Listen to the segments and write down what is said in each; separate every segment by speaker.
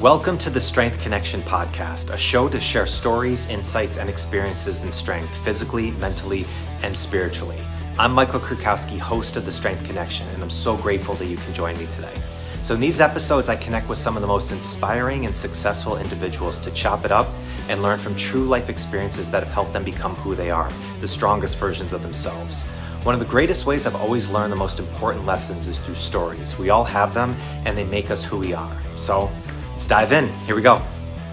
Speaker 1: Welcome to the Strength Connection podcast, a show to share stories, insights, and experiences in strength, physically, mentally, and spiritually. I'm Michael Krukowski, host of the Strength Connection, and I'm so grateful that you can join me today. So in these episodes, I connect with some of the most inspiring and successful individuals to chop it up and learn from true life experiences that have helped them become who they are, the strongest versions of themselves. One of the greatest ways I've always learned the most important lessons is through stories. We all have them, and they make us who we are. So let's dive in. Here we go.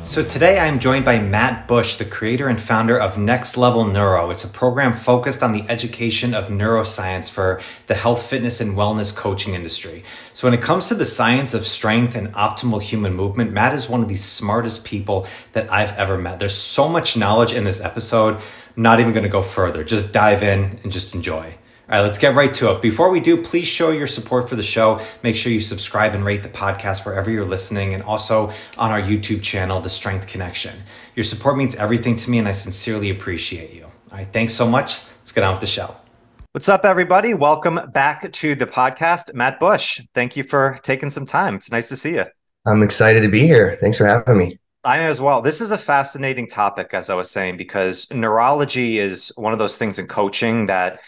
Speaker 1: So today I'm joined by Matt Bush, the creator and founder of Next Level Neuro. It's a program focused on the education of neuroscience for the health, fitness, and wellness coaching industry. So when it comes to the science of strength and optimal human movement, Matt is one of the smartest people that I've ever met. There's so much knowledge in this episode. I'm not even going to go further. Just dive in and just enjoy. All right, let's get right to it. Before we do, please show your support for the show. Make sure you subscribe and rate the podcast wherever you're listening, and also on our YouTube channel, The Strength Connection. Your support means everything to me, and I sincerely appreciate you. All right, thanks so much. Let's get on with the show. What's up, everybody? Welcome back to the podcast. Matt Bush, thank you for taking some time. It's nice to see you.
Speaker 2: I'm excited to be here. Thanks for having me.
Speaker 1: I am as well. This is a fascinating topic, as I was saying, because neurology is one of those things in coaching that,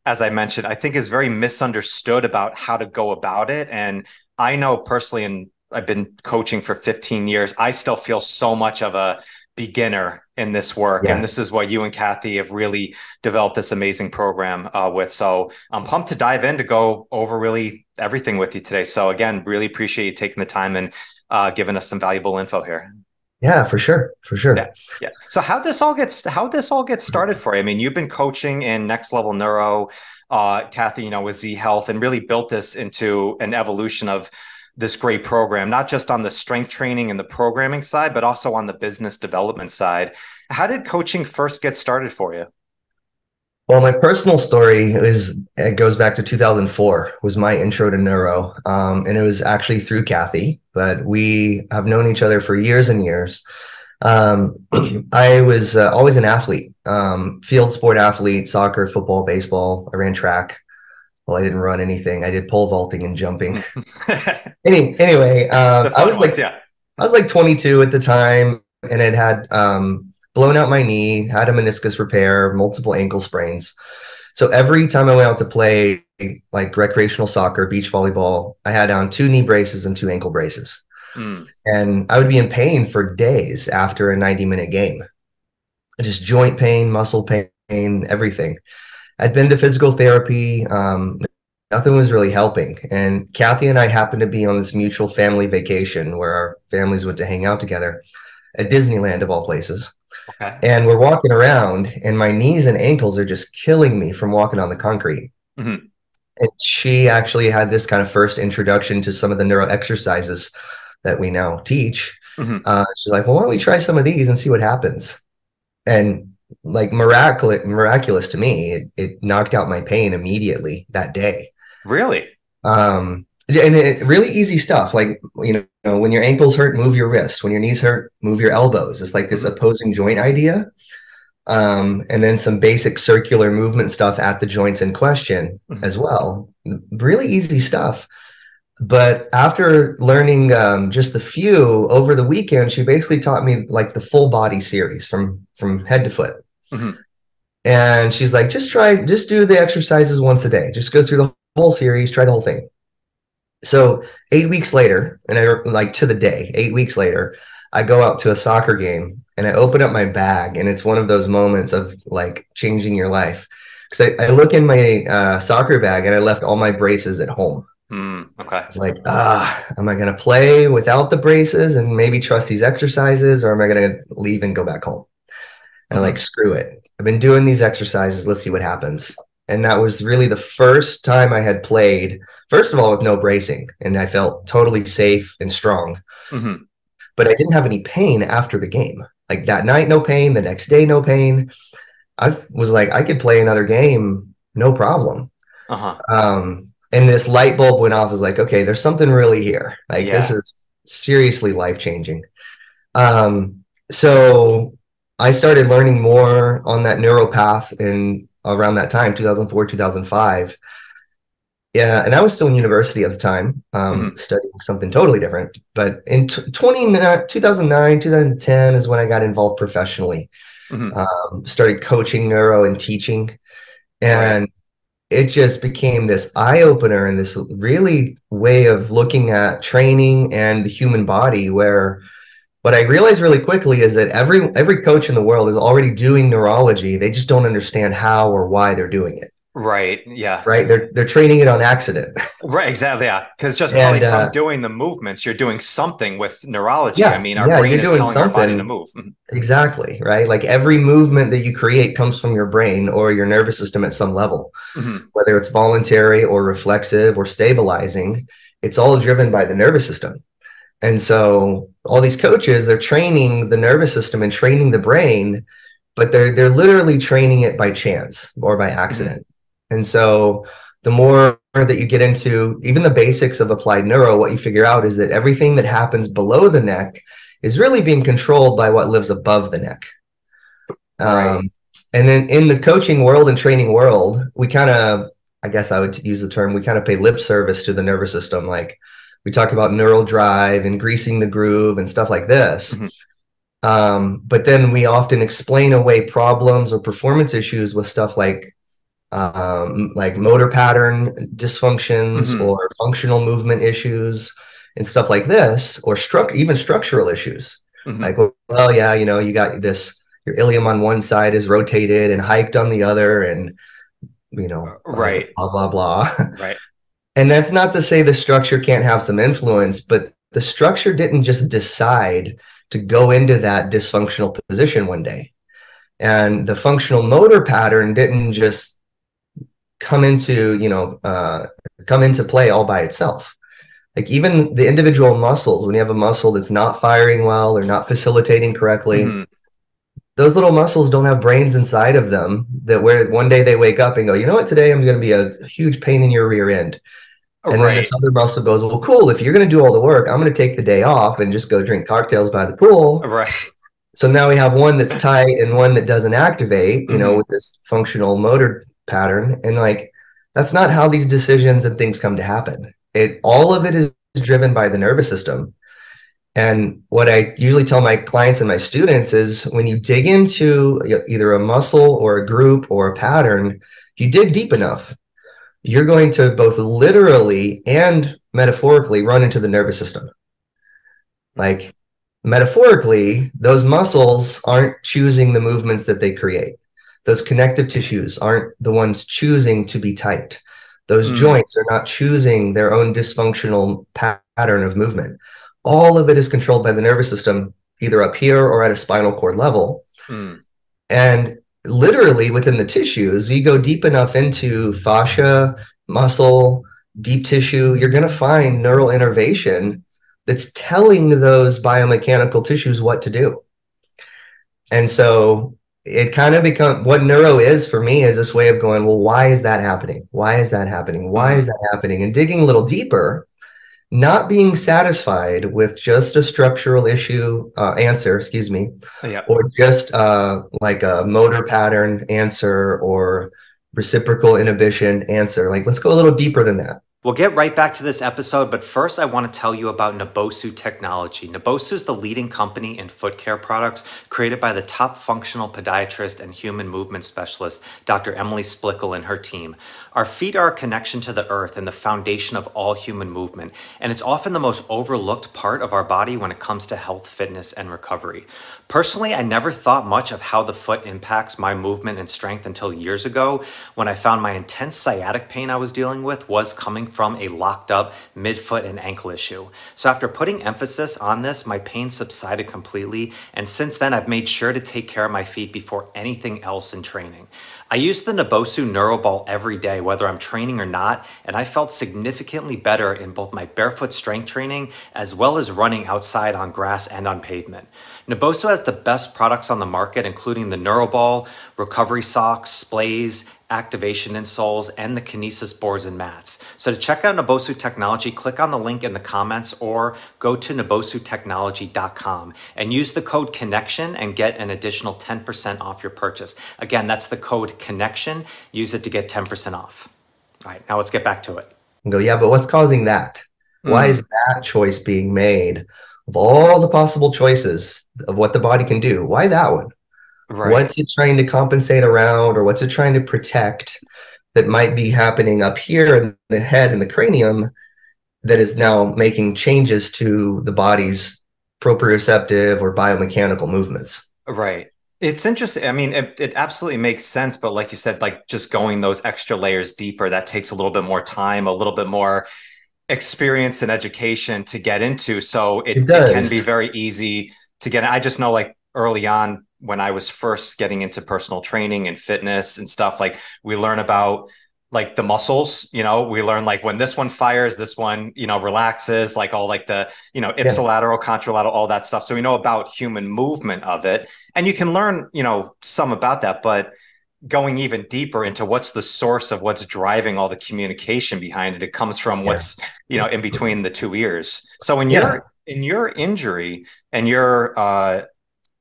Speaker 1: as I mentioned, I think is very misunderstood about how to go about it. And I know personally, and I've been coaching for 15 years, I still feel so much of a beginner in this work. Yeah. And this is what you and Kathy have really developed this amazing program with. So I'm pumped to dive in to go over really everything with you today. So again, really appreciate you taking the time and giving us some valuable info here.
Speaker 2: Yeah, for sure. For sure.
Speaker 1: Yeah. So how this all gets started for you? I mean, you've been coaching in Next Level Neuro, Kathy, with Z Health, and really built this into an evolution of this great program, not just on the strength training and the programming side, but also on the business development side. How did coaching first get started for you?
Speaker 2: Well, my personal story it goes back to 2004, was my intro to neuro. And it was actually through Kathy, but we have known each other for years and years. I was always an athlete, field sport athlete, soccer, football, baseball. I ran track. Well, I didn't run anything. I did pole vaulting and jumping. Anyway, I was like 22 at the time, and it had blown out my knee, had a meniscus repair, multiple ankle sprains. So every time I went out to play like recreational soccer, beach volleyball, I had on 2 knee braces and 2 ankle braces. And I would be in pain for days after a 90-minute game. Just joint pain, muscle pain, everything. I'd been to physical therapy. Nothing was really helping. And Kathy and I happened to be on this mutual family vacation where our families went to hang out together at Disneyland, of all places. Okay. And we're walking around, and my knees and ankles are just killing me from walking on the concrete. Mm-hmm. And she actually had this kind of first introduction to some of the neuro exercises that we now teach. Mm-hmm. She's like, well, why don't we try some of these and see what happens? And like miraculous to me, it knocked out my pain immediately that day.
Speaker 1: Really?
Speaker 2: And really easy stuff. Like, when your ankles hurt, move your wrist. When your knees hurt, move your elbows. It's like this opposing joint idea. And then some basic circular movement stuff at the joints in question as well. Really easy stuff. But after learning just the few over the weekend, she basically taught me like the full body series from head to foot. Mm-hmm. And she's like, just do the exercises once a day. Just go through the whole series, try the whole thing. So 8 weeks later, and to the day, 8 weeks later, I go out to a soccer game and I open up my bag, and it's one of those moments of like changing your life. Because I look in my soccer bag, and I left all my braces at home.
Speaker 1: Okay.
Speaker 2: It's like, am I going to play without the braces and maybe trust these exercises, or am I going to leave and go back home? And like, screw it. I've been doing these exercises. Let's see what happens. And that was really the first time I had played, first of all, with no bracing. And I felt totally safe and strong. Mm-hmm. But I didn't have any pain after the game. Like that night, no pain. The next day, no pain. I was like, I could play another game, no problem. And this light bulb went off. I was like, okay, there's something really here. Like, this is seriously life-changing. So I started learning more on that neuro path in around that time, 2004, 2005. Yeah, and I was still in university at the time,
Speaker 1: Hmm.
Speaker 2: studying something totally different. But in 2009, 2010 is when I got involved professionally.
Speaker 1: Hmm.
Speaker 2: Started coaching neuro and teaching,
Speaker 1: Right.
Speaker 2: and it just became this eye opener and this really way of looking at training and the human body. Where what I realized really quickly is that every coach in the world is already doing neurology. They just don't understand how or why they're doing it.
Speaker 1: Right. Yeah.
Speaker 2: Right? They're training it on accident.
Speaker 1: Right, exactly. Yeah. Because just probably
Speaker 2: And
Speaker 1: from doing the movements, you're doing something with neurology. I
Speaker 2: yeah,
Speaker 1: mean, our
Speaker 2: yeah,
Speaker 1: brain
Speaker 2: you're
Speaker 1: is
Speaker 2: doing
Speaker 1: telling our body to
Speaker 2: something
Speaker 1: move. Mhm.
Speaker 2: exactly, right? Like every movement that you create comes from your brain or your nervous system at some level,
Speaker 1: Mhm.
Speaker 2: whether it's voluntary or reflexive or stabilizing, it's all driven by the nervous system. And so all these coaches, they're training the nervous system and training the brain, but they're literally training it by chance or by
Speaker 1: Mhm.
Speaker 2: accident. And so the more that you get into even the basics of applied neuro, what you figure out is that everything that happens below the neck is really being controlled by what lives above the neck.
Speaker 1: Right.
Speaker 2: And then in the coaching world and training world, we kind of, I guess I would use the term, we kind of pay lip service to the nervous system. Like we talk about neural drive and greasing the groove and stuff like this.
Speaker 1: Mhm.
Speaker 2: But then we often explain away problems or performance issues with stuff like motor pattern dysfunctions
Speaker 1: Mhm.
Speaker 2: or functional movement issues and stuff like this, or even structural issues. Like,
Speaker 1: Mhm.
Speaker 2: well, yeah, you got this, your ilium on one side is rotated and hiked on the other, and
Speaker 1: Right.
Speaker 2: blah blah blah.
Speaker 1: Right.
Speaker 2: And that's not to say the structure can't have some influence, but the structure didn't just decide to go into that dysfunctional position one day. And the functional motor pattern didn't just come into, come into play all by itself. Like even the individual muscles, when you have a muscle that's not firing well or not facilitating correctly,
Speaker 1: Mhm.
Speaker 2: those little muscles don't have brains inside of them that where one day they wake up and go, you know what, today I'm going to be a huge pain in your rear end. And then this
Speaker 1: Right.
Speaker 2: other muscle goes, well, cool. If you're going to do all the work, I'm going to take the day off and just go drink cocktails by the pool.
Speaker 1: Right.
Speaker 2: So now we have one that's tight and one that doesn't activate,
Speaker 1: Mhm.
Speaker 2: with this functional motor pattern. And like, that's not how these decisions and things come to happen. All of it is driven by the nervous system. And what I usually tell my clients and my students is when you dig into either a muscle or a group or a pattern, if you dig deep enough, you're going to both literally and metaphorically run into the nervous system. Like metaphorically, those muscles aren't choosing the movements that they create. Those connective tissues aren't the ones choosing to be tight. Those
Speaker 1: Mm.
Speaker 2: joints are not choosing their own dysfunctional pattern of movement. All of it is controlled by the nervous system, either up here or at a spinal cord level.
Speaker 1: Mm.
Speaker 2: And literally within the tissues, you go deep enough into fascia, muscle, deep tissue, you're going to find neural innervation that's telling those biomechanical tissues what to do. And so it kind of becomes what neuro is for me is this way of going, well, why is that happening? Why is that happening? Why is
Speaker 1: Mhm.
Speaker 2: that happening? And digging a little deeper, not being satisfied with just a structural issue answer, excuse me,
Speaker 1: Yeah.
Speaker 2: or just like a motor pattern answer or reciprocal inhibition answer. Like, let's go a little deeper than that.
Speaker 1: We'll get right back to this episode, but first I want to tell you about Nabosu Technology. Nabosu is the leading company in foot care products created by the top functional podiatrist and human movement specialist, Dr. Emily Splickle and her team. Our feet are a connection to the earth and the foundation of all human movement, and it's often the most overlooked part of our body when it comes to health, fitness, and recovery. Personally, I never thought much of how the foot impacts my movement and strength until years ago when I found my intense sciatic pain I was dealing with was coming from a locked up midfoot and ankle issue. So after putting emphasis on this, my pain subsided completely, and since then I've made sure to take care of my feet before anything else in training. I use the Nabosu Neuro Ball every day, whether I'm training or not, and I felt significantly better in both my barefoot strength training as well as running outside on grass and on pavement. Nabosu has the best products on the market, including the Neuro Ball, recovery socks, splays, activation insoles, and the kinesis boards and mats. So to check out Nabosu Technology, click on the link in the comments or go to nabosutechnology.com and use the code CONNECTION and get an additional 10% off your purchase. Again, that's the code CONNECTION. Use it to get 10% off. All right, now let's get back to it.
Speaker 2: and go, yeah, but what's causing that? Why is that choice being made of all the possible choices of what the body can do? Why that one?
Speaker 1: Right.
Speaker 2: What's it trying to compensate around, or what's it trying to protect that might be happening up here in the head and the cranium that is now making changes to the body's proprioceptive or biomechanical movements?
Speaker 1: Right. It's interesting. I mean, it absolutely makes sense, but like you said, like just going those extra layers deeper, that takes a little bit more time, a little bit more experience and education to get into. So
Speaker 2: It
Speaker 1: it can
Speaker 2: does.
Speaker 1: be very easy to get. I just know like early on when I was first getting into personal training and fitness and stuff, like we learn about like the muscles, we learn like when this one fires, this one, relaxes, like all like the,
Speaker 2: Yeah.
Speaker 1: ipsilateral, contralateral, all that stuff. So we know about human movement of it. And you can learn, some about that, but going even deeper into what's the source of what's driving all the communication behind it. It comes from
Speaker 2: Yeah.
Speaker 1: what's, in between the two ears. So in
Speaker 2: Yeah.
Speaker 1: your injury and your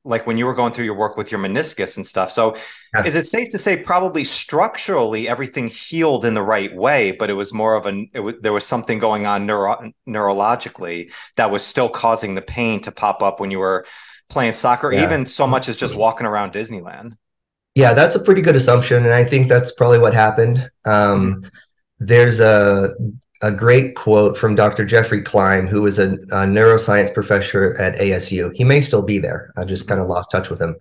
Speaker 1: like when you were going through your work with your meniscus and stuff. So
Speaker 2: Yeah.
Speaker 1: is it safe to say probably structurally everything healed in the right way, but it was more of there was something going on neurologically that was still causing the pain to pop up when you were playing soccer,
Speaker 2: Yeah.
Speaker 1: even so much as just walking around Disneyland?
Speaker 2: Yeah, that's a pretty good assumption, and I think that's probably what happened.
Speaker 1: Mhm.
Speaker 2: There's a great quote from Dr. Jeffrey Klein, who was a neuroscience professor at ASU. He may still be there. I just kind of lost touch with him.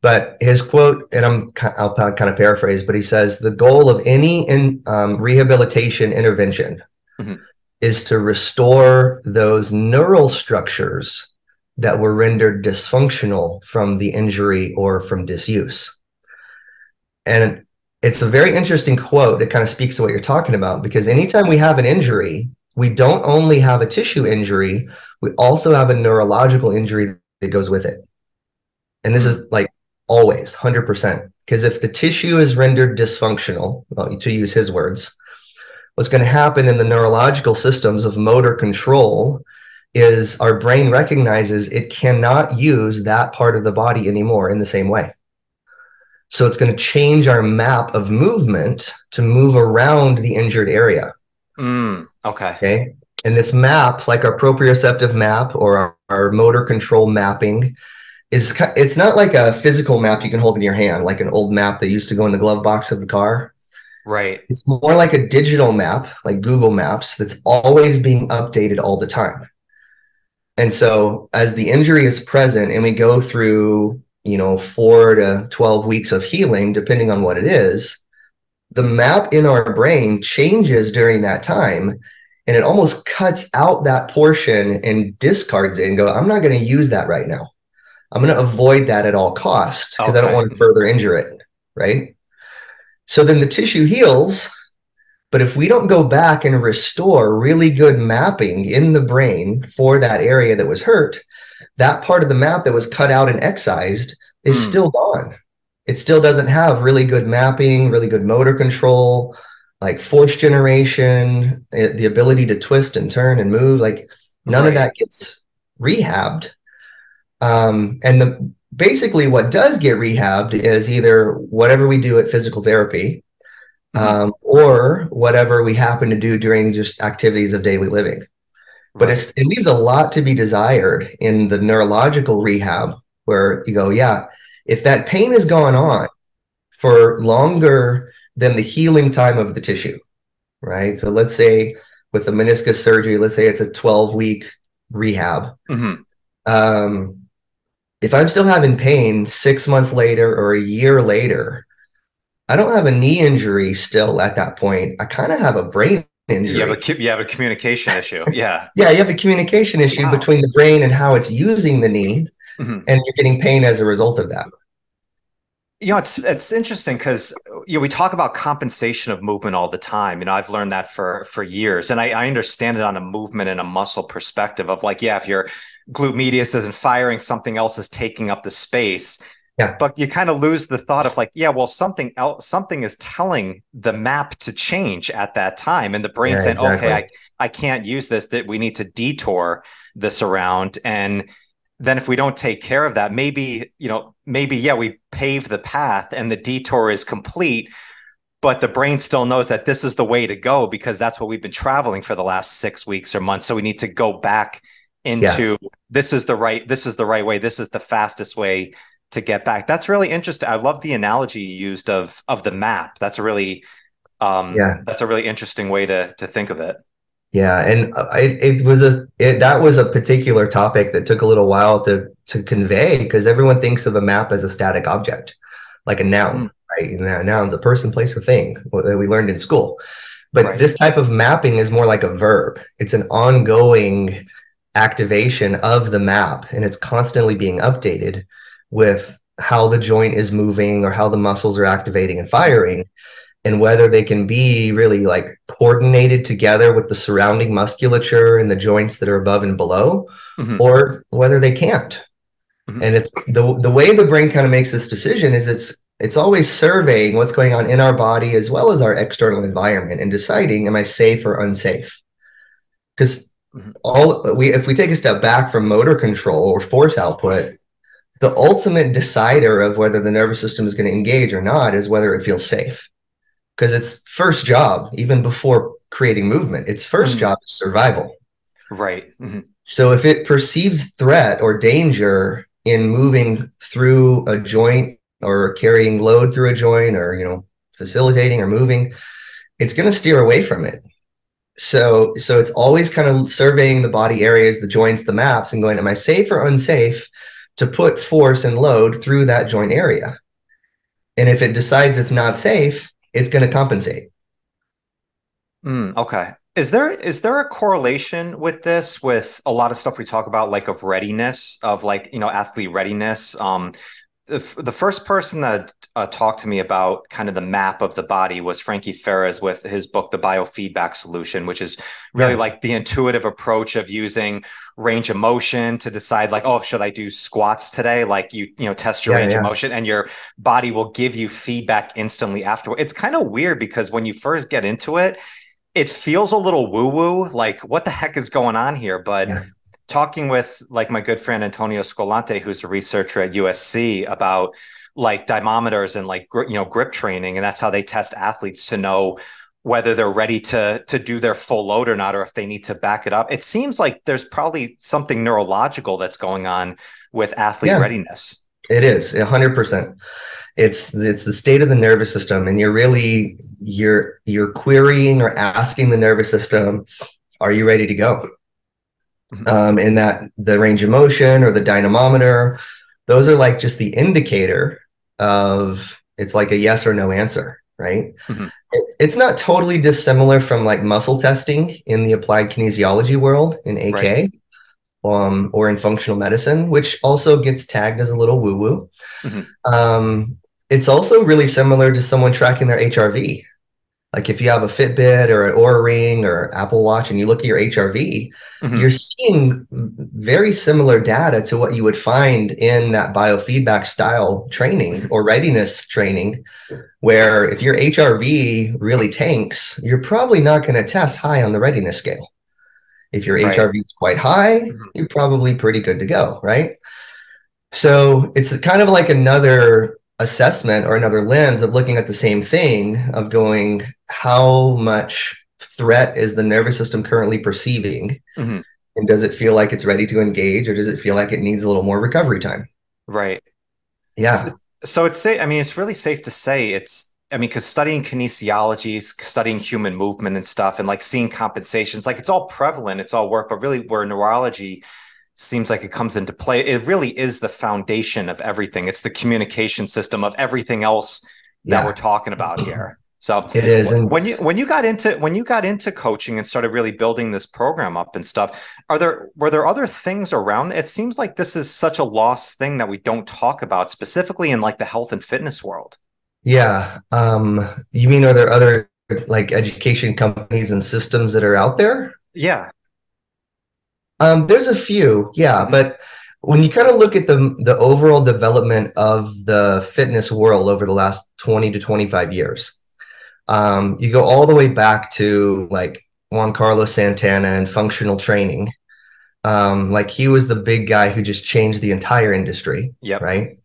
Speaker 2: But his quote, and I'll kind of paraphrase, but he says the goal of any rehabilitation intervention
Speaker 1: Mhm.
Speaker 2: is to restore those neural structures that were rendered dysfunctional from the injury or from disuse. And it's a very interesting quote. It kind of speaks to what you're talking about, because anytime we have an injury, we don't only have a tissue injury, we also have a neurological injury that goes with it. And this
Speaker 1: Mm.
Speaker 2: is like always 100%. Because if the tissue is rendered dysfunctional, well, to use his words, what's going to happen in the neurological systems of motor control is our brain recognizes it cannot use that part of the body anymore in the same way. So it's going to change our map of movement to move around the injured area.
Speaker 1: Okay.
Speaker 2: Okay. And this map, like our proprioceptive map or our motor control mapping, it's not like a physical map you can hold in your hand, like an old map that used to go in the glove box of the car.
Speaker 1: Right.
Speaker 2: It's more like a digital map, like Google Maps, that's always being updated all the time. And so as the injury is present and we go through, 4 to 12 weeks of healing, depending on what it is, the map in our brain changes during that time, and it almost cuts out that portion and discards it and go, I'm not going to use that right now. I'm going to avoid that at all costs because I don't
Speaker 1: Okay.
Speaker 2: want to further injure it. Right. So then the tissue heals. But if we don't go back and restore really good mapping in the brain for that area that was hurt, that part of the map that was cut out and excised is
Speaker 1: Mm.
Speaker 2: still gone. It still doesn't have really good mapping, really good motor control, like force generation, the ability to twist and turn and move. Like none of
Speaker 1: Right.
Speaker 2: that gets rehabbed. And basically what does get rehabbed is either whatever we do at physical therapy,
Speaker 1: Mhm.
Speaker 2: or whatever we happen to do during just activities of daily living. But
Speaker 1: Right.
Speaker 2: it leaves a lot to be desired in the neurological rehab, where you go, yeah, if that pain has gone on for longer than the healing time of the tissue, right? So let's say with the meniscus surgery, let's say it's a 12-week rehab.
Speaker 1: Mhm.
Speaker 2: Um, if I'm still having pain 6 months later or a year later, I don't have a knee injury still at that point. I kind of have a brain injury.
Speaker 1: You have a communication issue. Yeah.
Speaker 2: Yeah, you have a communication issue
Speaker 1: Wow.
Speaker 2: between the brain and how it's using the knee,
Speaker 1: Mhm.
Speaker 2: and you're getting pain as a result of that.
Speaker 1: It's interesting because we talk about compensation of movement all the time. I've learned that for years, and I understand it on a movement and a muscle perspective of like, yeah, if your glute medius isn't firing, something else is taking up the space.
Speaker 2: Yeah,
Speaker 1: But you kind of lose the thought of like, yeah, well, something else, something is telling the map to change at that time, and the brain
Speaker 2: yeah,
Speaker 1: saying, okay,
Speaker 2: exactly.
Speaker 1: I can't use this. That we need to detour this around, and then if we don't take care of that, maybe, yeah, we pave the path and the detour is complete, but the brain still knows that this is the way to go because that's what we've been traveling for the last 6 weeks or months. So we need to go back into this is the right way. This is the fastest way to get back. That's really interesting. I love the analogy you used of the map. That's a really interesting way to think of it.
Speaker 2: Yeah, and that was a particular topic that took a little while to convey, because everyone thinks of a map as a static object, like a noun, right? A noun's a person, place, or thing that we learned in school. But this type of mapping is more like a verb. It's an ongoing activation of the map, and it's constantly being updated with how the joint is moving or how the muscles are activating and firing, and whether they can be really like coordinated together with the surrounding musculature and the joints that are above and below, or whether they can't. And it's the way the brain kind of makes this decision is it's always surveying what's going on in our body as well as our external environment and deciding, am I safe or unsafe? Because if we take a step back from motor control or force output, the ultimate decider of whether the nervous system is going to engage or not is whether it feels safe. Because its first job, even before creating movement, its first job is survival.
Speaker 1: Right.
Speaker 2: So if it perceives threat or danger in moving through a joint or carrying load through a joint or, facilitating or moving, it's going to steer away from it. So it's always kind of surveying the body areas, the joints, the maps, and going, am I safe or unsafe to put force and load through that joint area? And if it decides it's not safe, it's going to compensate.
Speaker 1: Okay. Is there a correlation with this, with a lot of stuff we talk about, like of readiness, of athlete readiness? The first person that talked to me about kind of the map of the body was Frankie Ferres with his book, The Biofeedback Solution, which is really like the intuitive approach of using range of motion to decide, like, oh, should I do squats today? Like you test your range of motion, and your body will give you feedback instantly afterward. It's kind of weird because when you first get into it, it feels a little woo-woo, like what the heck is going on here? But talking with like my good friend Antonio Squillante, who's a researcher at USC, about like dynamometers and like grip training, and that's how they test athletes to know whether they're ready to do their full load or not, or if they need to back it up. It seems like there's probably something neurological that's going on with athlete readiness.
Speaker 2: It is 100%. It's the state of the nervous system, and you're querying or asking the nervous system, are you ready to go? And that the range of motion or the dynamometer, those are like just the indicator of, it's like a yes or no answer, right? It's not totally dissimilar from like muscle testing in the applied kinesiology world in AK, or in functional medicine, which also gets tagged as a little woo-woo. It's also really similar to someone tracking their HRV. Like if you have a Fitbit or an Oura Ring or Apple Watch and you look at your HRV, you're seeing very similar data to what you would find in that biofeedback style training or readiness training, where if your HRV really tanks, you're probably not going to test high on the readiness scale. If your HRV is quite high, you're probably pretty good to go, right? So it's kind of like another assessment or another lens of looking at the same thing, of going, how much threat is the nervous system currently perceiving? And does it feel like it's ready to engage, or does it feel like it needs a little more recovery time?
Speaker 1: Right.
Speaker 2: Yeah.
Speaker 1: So it's really safe to say because studying kinesiology, studying human movement and stuff, and like seeing compensations, like it's all prevalent, it's all work, but really where neurology seems like it comes into play, it really is the foundation of everything. It's the communication system of everything else that we're talking about here. So
Speaker 2: it is. And
Speaker 1: when you got into coaching and started really building this program up and stuff, were there other things around? It seems like this is such a lost thing that we don't talk about, specifically in like the health and fitness world.
Speaker 2: Yeah. You mean, are there other like education companies and systems that are out there?
Speaker 1: Yeah.
Speaker 2: There's a few, but when you kind of look at the overall development of the fitness world over the last 20 to 25 years, you go all the way back to like Juan Santana and functional training. Like he was the big guy who just changed the entire industry, right?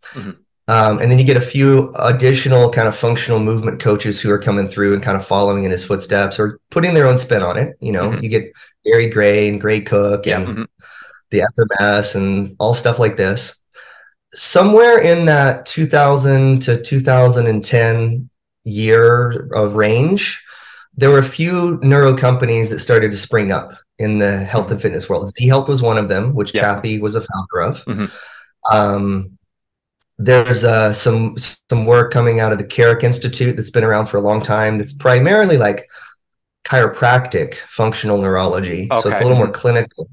Speaker 2: And then you get a few additional kind of functional movement coaches who are coming through and kind of following in his footsteps or putting their own spin on it. You know, you get Gary Gray and Gray Cook and the FMS and all stuff like this. Somewhere in that 2000 to 2010 year of range, there were a few neuro companies that started to spring up in the health and fitness world. Z Health was one of them, which Kathy was a founder of. There's some work coming out of the Carrick Institute that's been around for a long time. That's primarily like chiropractic functional neurology, so it's a little more clinical.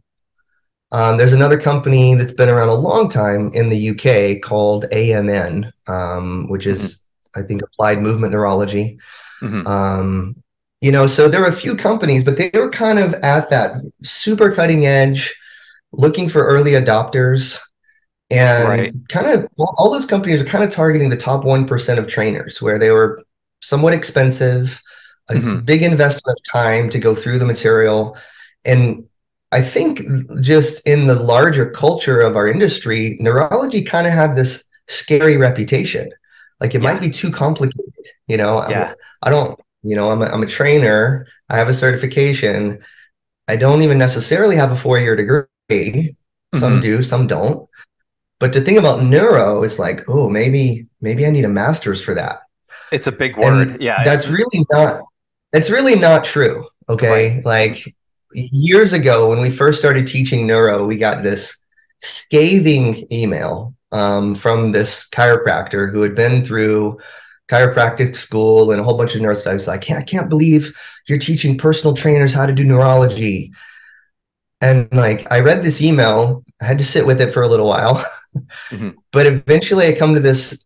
Speaker 2: There's another company that's been around a long time in the UK called AMN, which is, I think, applied movement neurology. You know, so there were a few companies, but they were kind of at that super cutting edge, looking for early adopters. And kind of all those companies are kind of targeting the top 1% of trainers, where they were somewhat expensive, a big investment of time to go through the material. And I think just in the larger culture of our industry, neurology kind of had this scary reputation. Like it might be too complicated. You know, I don't, you know, I'm a trainer. I have a certification. I don't even necessarily have a 4-year degree. Some do, some don't. But to think about neuro, it's like, oh, maybe I need a master's for that.
Speaker 1: It's a big word.
Speaker 2: And that's really not true. Okay. Like years ago, when we first started teaching neuro, we got this scathing email from this chiropractor who had been through chiropractic school and a whole bunch of neuro studies. Like, I can't believe you're teaching personal trainers how to do neurology. And like, I read this email, I had to sit with it for a little while, but eventually I come to this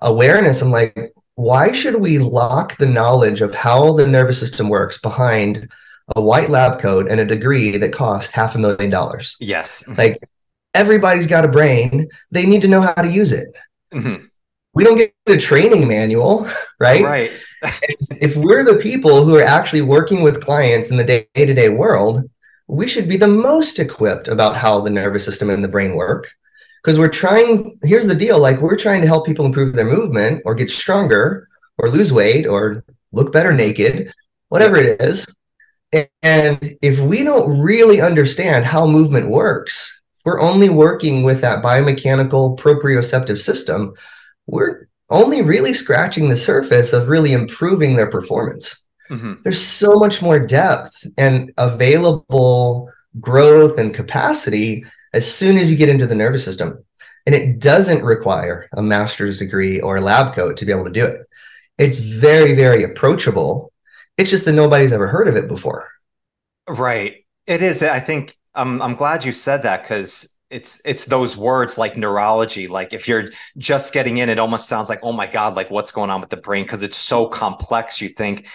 Speaker 2: awareness. I'm like, why should we lock the knowledge of how the nervous system works behind a white lab coat and a degree that cost $500,000?
Speaker 1: Yes.
Speaker 2: Like, everybody's got a brain. They need to know how to use it. We don't get a training manual, right? If we're the people who are actually working with clients in the day-to-day world, we should be the most equipped about how the nervous system and the brain work. Because here's the deal, like we're trying to help people improve their movement or get stronger or lose weight or look better naked, whatever it is. And if we don't really understand how movement works, we're only working with that biomechanical proprioceptive system, we're only really scratching the surface of really improving their performance. There's so much more depth and available growth and capacity as soon as you get into the nervous system. And it doesn't require a master's degree or a lab coat to be able to do it. It's very, very approachable. It's just that nobody's ever heard of it before.
Speaker 1: Right. It is. I think I'm glad you said that, because it's those words like neurology. Like if you're just getting in, it almost sounds like, oh my God, like what's going on with the brain? Because it's so complex. You think,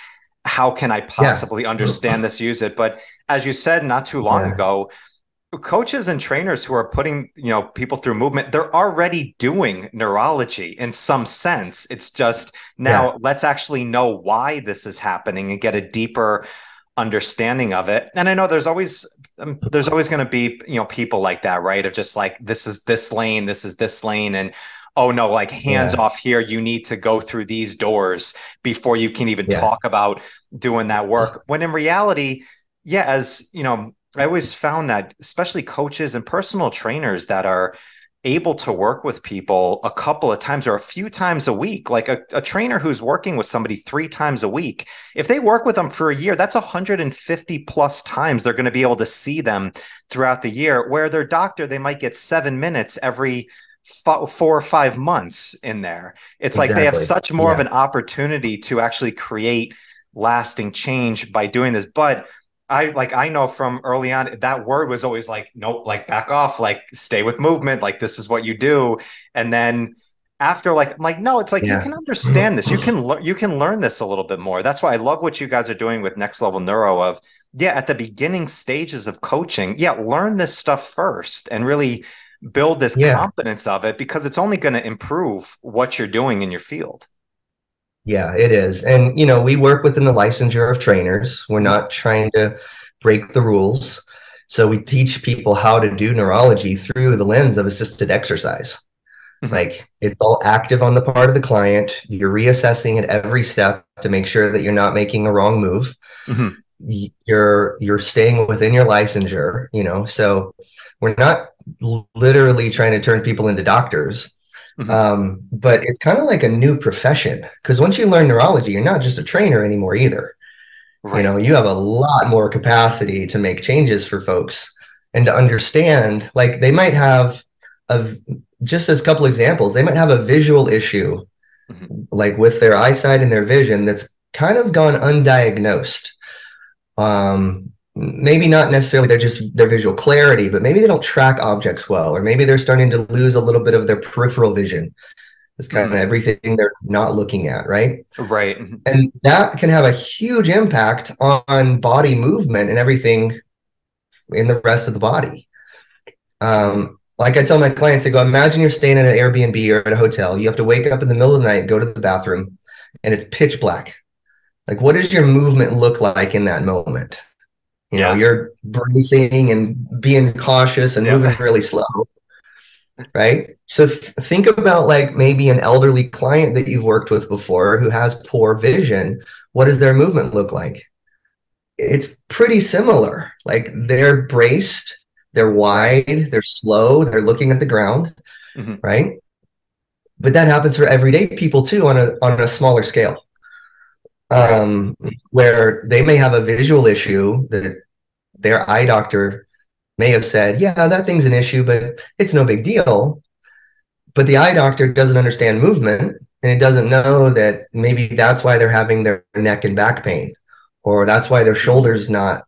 Speaker 1: how can I possibly understand this, use it? But as you said not too long ago, coaches and trainers who are putting, people through movement, they're already doing neurology in some sense. It's just now let's actually know why this is happening and get a deeper understanding of it. And I know there's always going to be, people like that, right? Of just like, this is this lane, and oh no, like hands off here. You need to go through these doors before you can even talk about doing that work. When in reality, as I always found that especially coaches and personal trainers that are able to work with people a couple of times or a few times a week, like a trainer who's working with somebody 3 times a week, if they work with them for a year, that's 150 plus times they're going to be able to see them throughout the year, where their doctor, they might get 7 minutes every 4 or 5 months in there. It's like they have such more of an opportunity to actually create lasting change by doing this. But I know from early on, that word was always like, nope, like back off, like stay with movement. Like this is what you do. And then after I'm like, no, it's like, you can understand this. You can learn this a little bit more. That's why I love what you guys are doing with Next Level Neuro of, at the beginning stages of coaching, learn this stuff first and really build this confidence of it, because it's only going to improve what you're doing in your field.
Speaker 2: Yeah, it is. And, we work within the licensure of trainers. We're not trying to break the rules. So we teach people how to do neurology through the lens of assisted exercise.
Speaker 1: Mhm.
Speaker 2: Like it's all active on the part of the client. You're reassessing at every step to make sure that you're not making a wrong move.
Speaker 1: Mhm.
Speaker 2: You're staying within your licensure, so we're not literally trying to turn people into doctors.
Speaker 1: Mhm.
Speaker 2: But it's kind of like a new profession because once you learn neurology, you're not just a trainer anymore either.
Speaker 1: Right.
Speaker 2: You have a lot more capacity to make changes for folks and to understand, like they might have a, just as a couple examples, they might have a visual issue,
Speaker 1: Mhm.
Speaker 2: like with their eyesight and their vision that's kind of gone undiagnosed. Maybe not necessarily they're just their visual clarity, but maybe they don't track objects well, or maybe they're starting to lose a little bit of their peripheral vision. It's kind of
Speaker 1: Mhm.
Speaker 2: everything they're not looking at, right?
Speaker 1: Right. Mhm.
Speaker 2: And that can have a huge impact on body movement and everything in the rest of the body.
Speaker 1: Mhm.
Speaker 2: Like I tell my clients, they go, imagine you're staying in an Airbnb or at a hotel. You have to wake up in the middle of the night, go to the bathroom, and it's pitch black. Like, what does your movement look like in that moment?
Speaker 1: Yeah.
Speaker 2: You're bracing and being cautious and moving
Speaker 1: Yeah.
Speaker 2: really slow, right? So think about like maybe an elderly client that you've worked with before who has poor vision. What does their movement look like? It's pretty similar. Like they're braced, they're
Speaker 1: Right.
Speaker 2: wide, they're slow, they're looking at the ground,
Speaker 1: Mhm.
Speaker 2: right? But that happens for everyday people too on a smaller scale.
Speaker 1: Right.
Speaker 2: Um, where they may have a visual issue that their eye doctor may have said, yeah, that thing's an issue, but it's no big deal. But the eye doctor doesn't understand movement and it doesn't know that maybe that's why they're having their neck and back pain, or that's why their
Speaker 1: Mhm.
Speaker 2: shoulder's not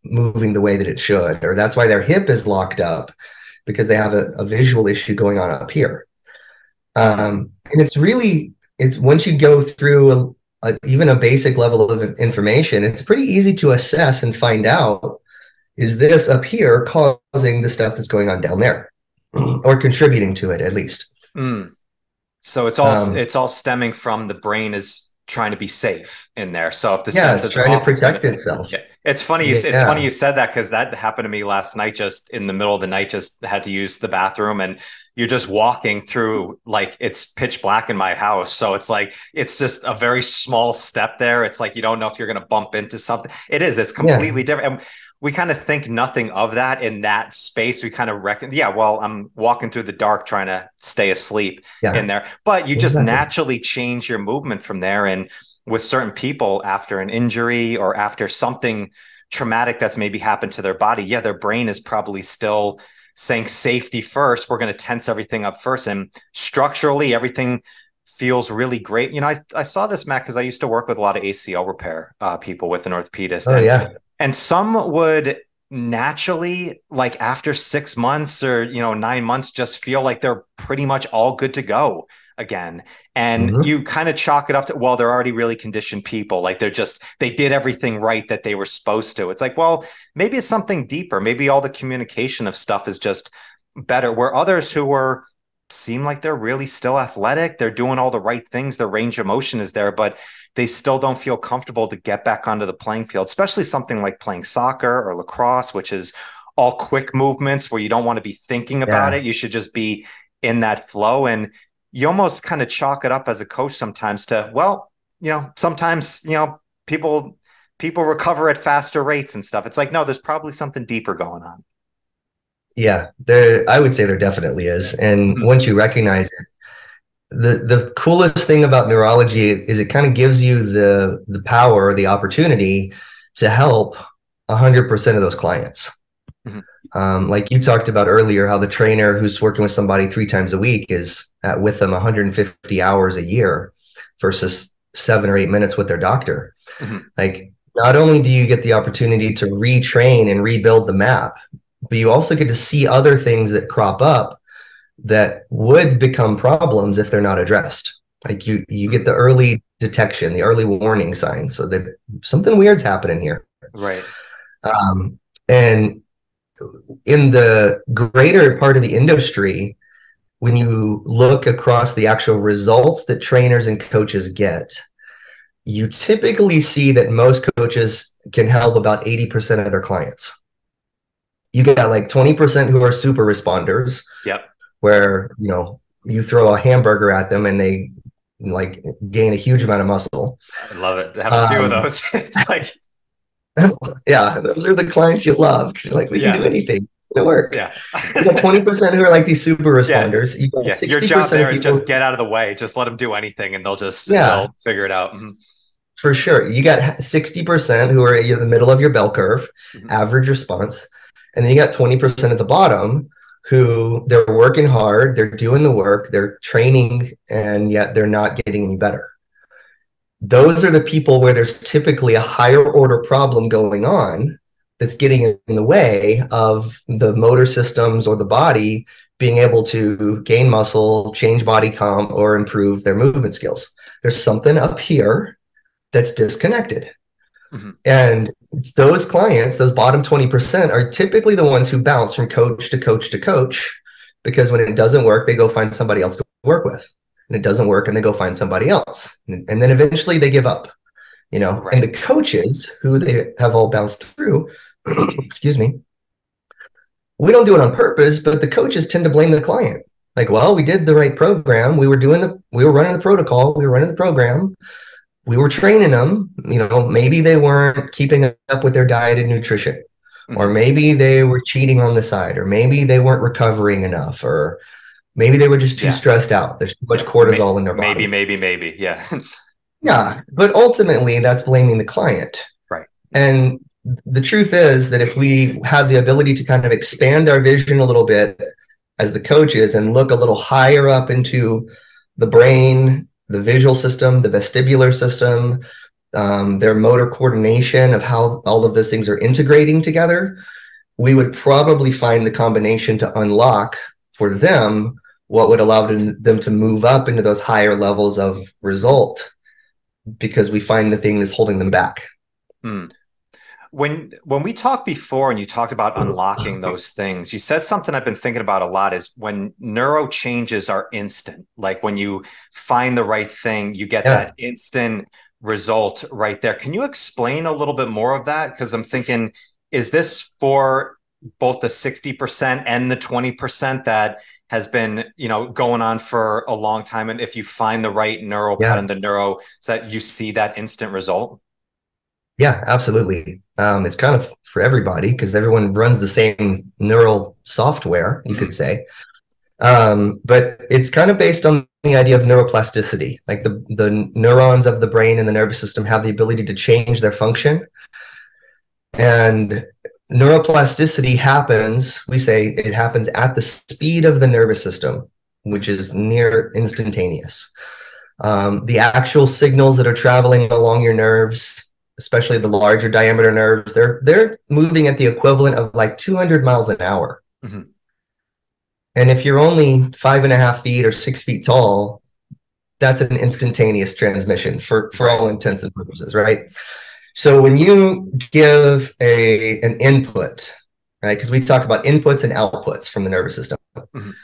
Speaker 2: moving the way that it should, or that's why their hip is locked up because they have a visual issue going on up here.
Speaker 1: Mhm.
Speaker 2: And it's once you go through even a basic level of information, it's pretty easy to assess and find out, is this up here causing the stuff that's going on down there or contributing to it at least?
Speaker 1: Mm. So
Speaker 2: Um,
Speaker 1: it's all stemming from the brain is trying to be safe in there. So if the
Speaker 2: yeah, it's
Speaker 1: senses are
Speaker 2: trying to
Speaker 1: off, it's gonna.
Speaker 2: protect itself.
Speaker 1: Yeah, it's funny. It's funny
Speaker 2: Yeah.
Speaker 1: you said that because that happened to me last night. Just in the middle of the night, just had to use the bathroom, and you're just walking through like it's pitch black in my house. So it's like it's just a very small step there. It's like you don't know if you're gonna bump into something. It is. It's
Speaker 2: Yeah.
Speaker 1: completely different. And we kind of think nothing of that in that space. We kind of reckon, yeah, well, I'm walking through the dark trying to stay asleep
Speaker 2: Yeah.
Speaker 1: in there, but you just
Speaker 2: Exactly.
Speaker 1: naturally change your movement from there. And with certain people, after an injury or after something traumatic that's maybe happened to their body, yeah, their brain is probably still saying safety first. We're going to tense everything up first. And structurally, everything feels really great. I saw this, Matt, because I used to work with a lot of ACL repair people with an orthopedist,
Speaker 2: Oh, yeah.
Speaker 1: and some would naturally, like after 6 months or 9 months, just feel like they're pretty much all good to go again. And
Speaker 2: Hmm.
Speaker 1: you kind of chalk it up to, well, they're already really conditioned people, like they did everything right that they were supposed to. It's like, well, maybe it's something deeper. Maybe all the communication of stuff is just better, where others who were seem like they're really still athletic, they're doing all the right things, their range of motion is there, but they still don't feel comfortable to get back onto the playing field, especially something like playing soccer or lacrosse, which is all quick movements where you don't want to be thinking about
Speaker 2: Yeah.
Speaker 1: it. You should just be in that flow. And you almost kind of chalk it up as a coach sometimes to, well, sometimes, people recover at faster rates and stuff. It's like, no, there's probably something deeper going on.
Speaker 2: Yeah. I would say there definitely is. And
Speaker 1: Mhm.
Speaker 2: once you recognize it, the coolest thing about neurology is it kind of gives you the power, the opportunity to help 100% of those clients.
Speaker 1: Mhm.
Speaker 2: Like you talked about earlier, how the trainer who's working with somebody 3 times a week is with them 150 hours a year versus 7 or 8 minutes with their doctor.
Speaker 1: Mhm.
Speaker 2: Like, not only do you get the opportunity to retrain and rebuild the map, but you also get to see other things that crop up that would become problems if they're not addressed. Like you get the
Speaker 1: Mhm.
Speaker 2: early detection, the early warning signs, so that something weird's happening here.
Speaker 1: Right.
Speaker 2: Um, and in the greater part of the industry, when you look across the actual results that trainers and coaches get, you typically see that most coaches can help about 80% of their clients. You got like 20% who are super responders,
Speaker 1: Yep.
Speaker 2: where, you throw a hamburger at them and they like gain a huge amount of muscle.
Speaker 1: I love it. I have a few of those. It's like,
Speaker 2: yeah, those are the clients you love. You're like, we can do
Speaker 1: yeah,
Speaker 2: anything. It'll work.
Speaker 1: yeah.
Speaker 2: You got 20% who are like these super
Speaker 1: Yeah.
Speaker 2: responders. You got
Speaker 1: Yeah. Your job
Speaker 2: 60% of
Speaker 1: there is just
Speaker 2: people.
Speaker 1: get out of the way. Just let them do anything and
Speaker 2: Yeah,
Speaker 1: they'll figure it out. Mhm.
Speaker 2: for sure. You got 60% who are in the middle of your bell curve,
Speaker 1: Mhm.
Speaker 2: average response. And then you got 20% at the bottom who they're working hard, they're doing the work, they're training, and yet they're not getting any better. Those are the people where there's typically a higher order problem going on that's getting in the way of the motor systems or the body being able to gain muscle, change body comp, or improve their movement skills. There's something up here that's disconnected.
Speaker 1: Mhm.
Speaker 2: And those clients, those bottom 20%, are typically the ones who bounce from coach to coach to coach, because when it doesn't work, they go find somebody else to work with. And it doesn't work, and they go find somebody else. And then eventually they give up, you know. And
Speaker 1: Right.
Speaker 2: the coaches who they have all bounced through, excuse me, we don't do it on purpose, but the coaches tend to blame the client. Like, well, we did the right program. We were running the protocol. We were running the program. We were training them. You know, maybe they weren't keeping up with their diet and nutrition, or
Speaker 1: Mhm.
Speaker 2: maybe they were cheating on the side, or maybe they weren't recovering enough, or maybe they were just too
Speaker 1: Yeah.
Speaker 2: stressed out. There's too much
Speaker 1: Yeah.
Speaker 2: cortisol in their
Speaker 1: Maybe,
Speaker 2: body.
Speaker 1: maybe, maybe. Yeah.
Speaker 2: Yeah, but ultimately that's blaming the client.
Speaker 1: Right.
Speaker 2: And the truth is that if we have the ability to kind of expand our vision a little bit as the coaches and look a little higher up into the brain, the visual system, the vestibular system, their motor coordination of how all of those things are integrating together, we would probably find the combination to unlock for them what would allow them to move up into those higher levels of result, because we find the thing is holding them back.
Speaker 1: Hmm. When we talked before and you talked about unlocking those things, you said something I've been thinking about a lot is when neuro changes are instant. Like when you find the right thing, you get
Speaker 2: Yeah.
Speaker 1: that instant result right there. Can you explain a little bit more of that? Because I'm thinking, is this for both the 60% and the 20% that has been, going on for a long time? And if you find the right neural
Speaker 2: Yeah.
Speaker 1: pattern, the neuro, so that you see that instant result?
Speaker 2: Yeah, absolutely. It's kind of for everybody because everyone runs the same neural software, you could
Speaker 1: Mhm.
Speaker 2: say. But it's kind of based on the idea of neuroplasticity. Like the neurons of the brain and the nervous system have the ability to change their function. And neuroplasticity happens, we say it happens at the speed of the nervous system, which
Speaker 1: Mhm.
Speaker 2: is near instantaneous. The actual signals that are traveling along your nerves, especially the larger diameter nerves, they're moving at the equivalent of like 200 miles an hour.
Speaker 1: Mhm.
Speaker 2: And if you're only 5.5 feet or 6 feet tall, that's an instantaneous transmission for
Speaker 1: Right.
Speaker 2: all intents and purposes, right? So when you give an input, right? Because we talk about inputs and outputs from the nervous system.
Speaker 1: Mhm.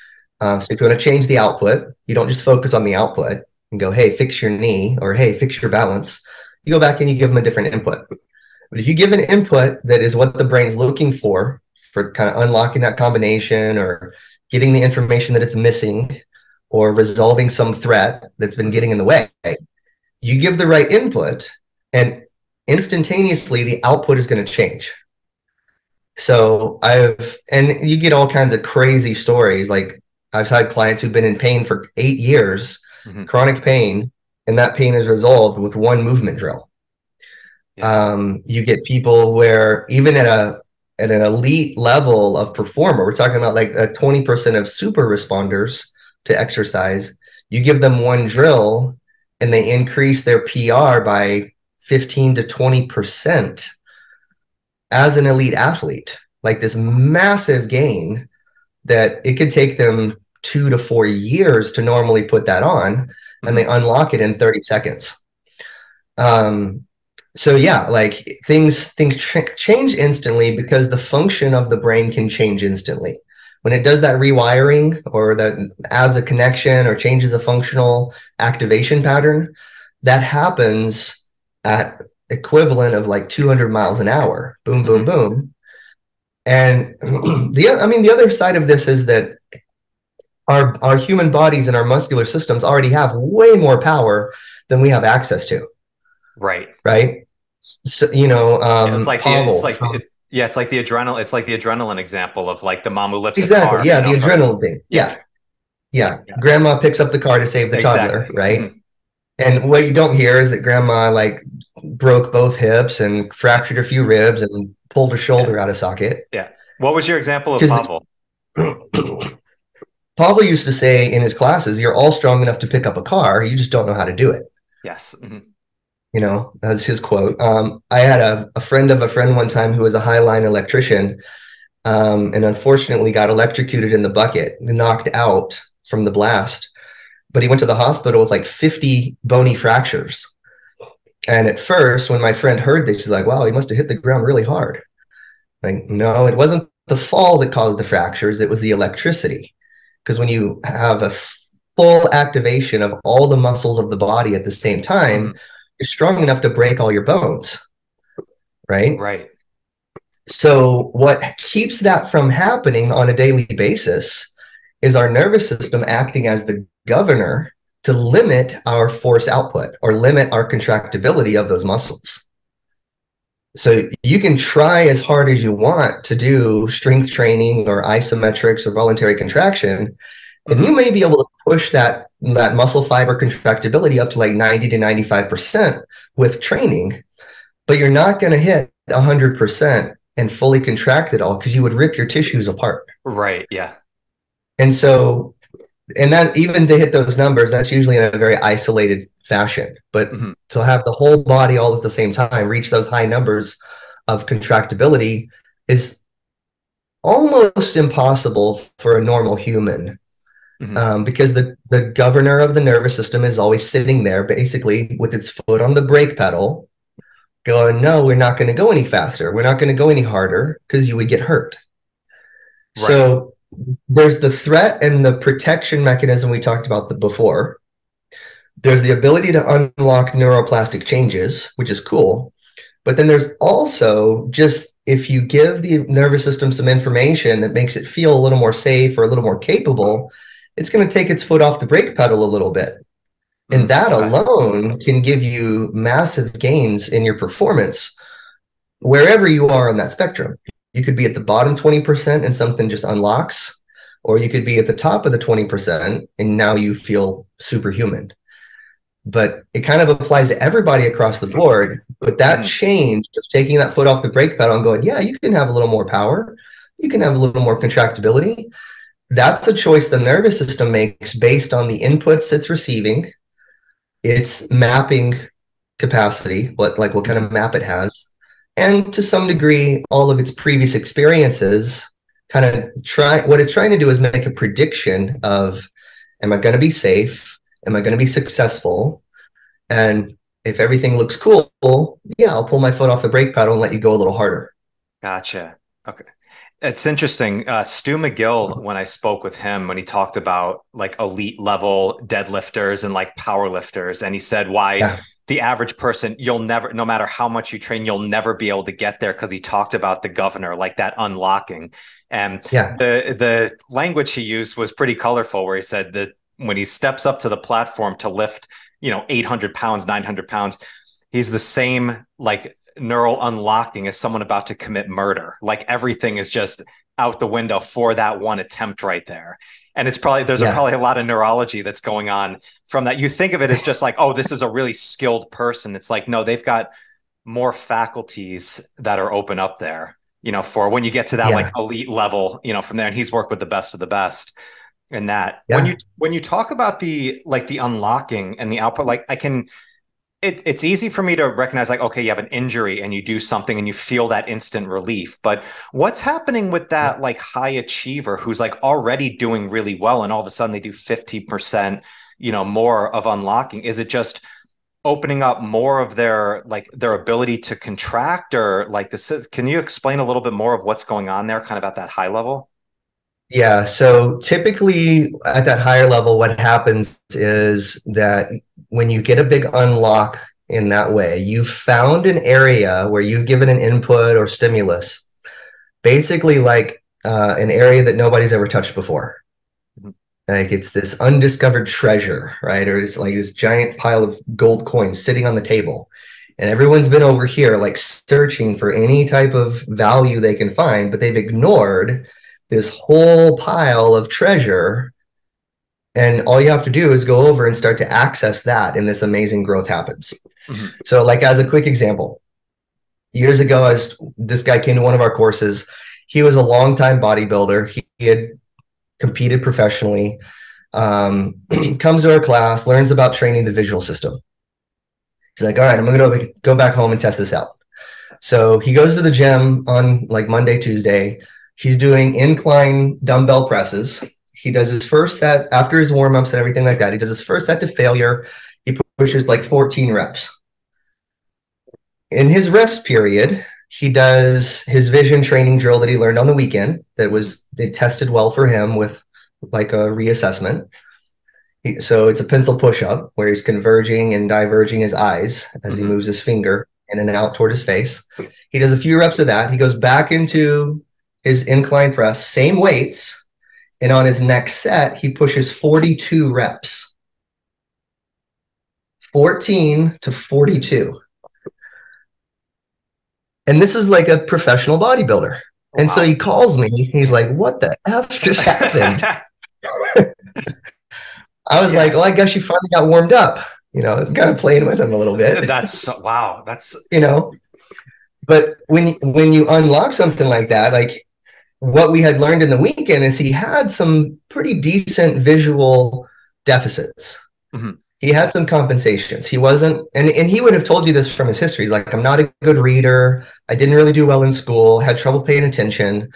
Speaker 2: So if you want to change the output, you don't just focus on the output and go, hey, fix your knee, or hey, fix your balance. You go back and you give them a different input. But if you give an input that is what the brain's looking for kind of unlocking that combination or getting the information that it's missing or resolving some threat that's been
Speaker 1: Mhm.
Speaker 2: getting in the way, you give the right input and instantaneously the output is going to change. So and you get all kinds of crazy stories. Like I've had clients who've been in pain for 8 years,
Speaker 1: Mhm.
Speaker 2: chronic pain, and that pain is resolved with one movement drill.
Speaker 1: Yeah.
Speaker 2: You get people where even at an elite level of performer, we're talking about like 20% of super responders to exercise. You give them one drill and they increase their PR by 15 to 20% as an elite athlete. Like this massive gain that it could take them 2 to 4 years to normally put that on, and they
Speaker 1: Mhm.
Speaker 2: unlock it in 30 seconds. Um, so yeah, like things change instantly because the function of the brain can change instantly. When it does that rewiring or that adds a connection or changes a functional activation pattern, that happens at equivalent of like 200 miles an hour. Boom, boom,
Speaker 1: Mhm.
Speaker 2: boom. And the other side of this is that our human bodies and our muscular systems already have way more power than we have access to.
Speaker 1: Right.
Speaker 2: Right. So, you know,
Speaker 1: Yeah, it's like
Speaker 2: Pavel
Speaker 1: it's like the adrenaline. It's like the adrenaline example of like the mom who lifts a
Speaker 2: exactly.
Speaker 1: car,
Speaker 2: Yeah.
Speaker 1: you know,
Speaker 2: The
Speaker 1: for
Speaker 2: adrenaline thing.
Speaker 1: yeah,
Speaker 2: Yeah. Yeah.
Speaker 1: yeah,
Speaker 2: Grandma picks up the car to save the toddler.
Speaker 1: exactly.
Speaker 2: Right. And what you don't hear is that grandma like broke both hips and fractured a few ribs and pulled her
Speaker 1: Yeah,
Speaker 2: shoulder out of socket.
Speaker 1: yeah. What was your example of
Speaker 2: Because
Speaker 1: Pavel?
Speaker 2: Pavel used to say in his classes, you're all strong enough to pick up a car. You just don't know how to do it.
Speaker 1: Yes.
Speaker 2: You know, that's his quote. I had a friend of a friend one time who was a highline electrician, and unfortunately got electrocuted in the bucket, knocked out from the blast. But he went to the hospital with like 50 bony fractures. And at first, when my friend heard this, he's like, wow, he must have hit the ground really hard. Like, no, it wasn't the fall that caused the fractures, it was the electricity. Because when you have a full activation of all the muscles of the body at the same time, you're strong enough to break all your bones, right?
Speaker 1: Right.
Speaker 2: So what keeps that from happening on a daily basis is our nervous system acting as the governor to limit our force output or limit our contractibility of those muscles. So you can try as hard as you want to do strength training or isometrics or voluntary contraction, and you may be able to push that muscle fiber contractibility up to like 90 to 95% with training, but you're not going to hit 100% and fully contract it all because you would rip your tissues apart.
Speaker 1: Right. Yeah.
Speaker 2: And so, and that even to hit those numbers, that's usually in a very isolated fashion. But to have the whole body all at the same time reach those high numbers of contractibility is almost impossible for a normal human. Because the governor of the nervous system is always sitting there basically with its foot on the brake pedal going, no, we're not going to go any faster. We're not going to go any harder because you would get hurt. Right. So there's the threat and the protection mechanism we talked about before. There's the ability to unlock neuroplastic changes, which is cool. But then there's also just if you give the nervous system some information that makes it feel a little more safe or a little more capable, it's going to take its foot off the brake pedal a little bit. And that alone can give you massive gains in your performance wherever you are on that spectrum. You could be at the bottom 20% and something just unlocks, or you could be at the top of the 20% and now you feel superhuman. But it kind of applies to everybody across the board. But that change, just taking that foot off the brake pedal and going, yeah, you can have a little more power. You can have a little more contractibility. That's a choice the nervous system makes based on the inputs it's receiving, its mapping capacity, what kind of map it has, and to some degree, all of its previous experiences. What it's trying to do is make a prediction of, am I going to be safe? Am I going to be successful? And if everything looks cool, yeah, I'll pull my foot off the brake pedal and let you go a little harder.
Speaker 1: Gotcha. Okay. It's interesting. Stu Mcgill, when I spoke with him, when he talked about like elite level deadlifters and like power lifters, and he said why the average person, you'll never, no matter how much you train, you'll never be able to get there, because he talked about the governor, like that unlocking. And the language he used was pretty colorful, where he said that when he steps up to the platform to lift, 800 pounds, 900 pounds, he's the same like neural unlocking as someone about to commit murder. Like everything is just out the window for that one attempt right there. And it's probably, there's probably a lot of neurology that's going on from that. You think of it as just like, oh, this is a really skilled person. It's like, no, they've got more faculties that are open up there, for when you get to that like elite level, from there. And he's worked with the best of the best in that. When you talk about the unlocking and the output, like it's easy for me to recognize, like, okay, you have an injury and you do something and you feel that instant relief. But what's happening with that like high achiever who's like already doing really well and all of a sudden they do 50%, more of unlocking? Is it just opening up more of their ability to contract, or like this? Can you explain a little bit more of what's going on there kind of at that high level?
Speaker 2: Yeah. So typically at that higher level, what happens is that when you get a big unlock in that way, you've found an area where you've given an input or stimulus, basically like an area that nobody's ever touched before. Like it's this undiscovered treasure, right? Or it's like this giant pile of gold coins sitting on the table. And everyone's been over here like searching for any type of value they can find, but they've ignored this whole pile of treasure. And all you have to do is go over and start to access that, and this amazing growth happens. Mm-hmm. So like as a quick example, years ago, as this guy came to one of our courses, he was a longtime bodybuilder. He had competed professionally, comes to our class, learns about training the visual system. He's like, all right, I'm going to go back home and test this out. So he goes to the gym on like Monday, Tuesday. He's doing incline dumbbell presses. He does his first set after his warm-ups and everything like that. He does his first set to failure. He pushes like 14 reps. In his rest period, he does his vision training drill that he learned on the weekend they tested well for him with like a reassessment. So it's a pencil push-up where he's converging and diverging his eyes as he moves his finger in and out toward his face. He does a few reps of that. He goes back into his incline press, same weights, and on his next set, he pushes 42 reps. 14 to 42. And this is like a professional bodybuilder. And so he calls me. He's like, what the F just happened? I was like, well, I guess you finally got warmed up, kind of playing with him a little bit.
Speaker 1: Wow.
Speaker 2: But when you unlock something like that, like what we had learned in the weekend is he had some pretty decent visual deficits. Mm-hmm. He had some compensations. He wasn't, and he would have told you this from his history. He's like, I'm not a good reader. I didn't really do well in school, had trouble paying attention.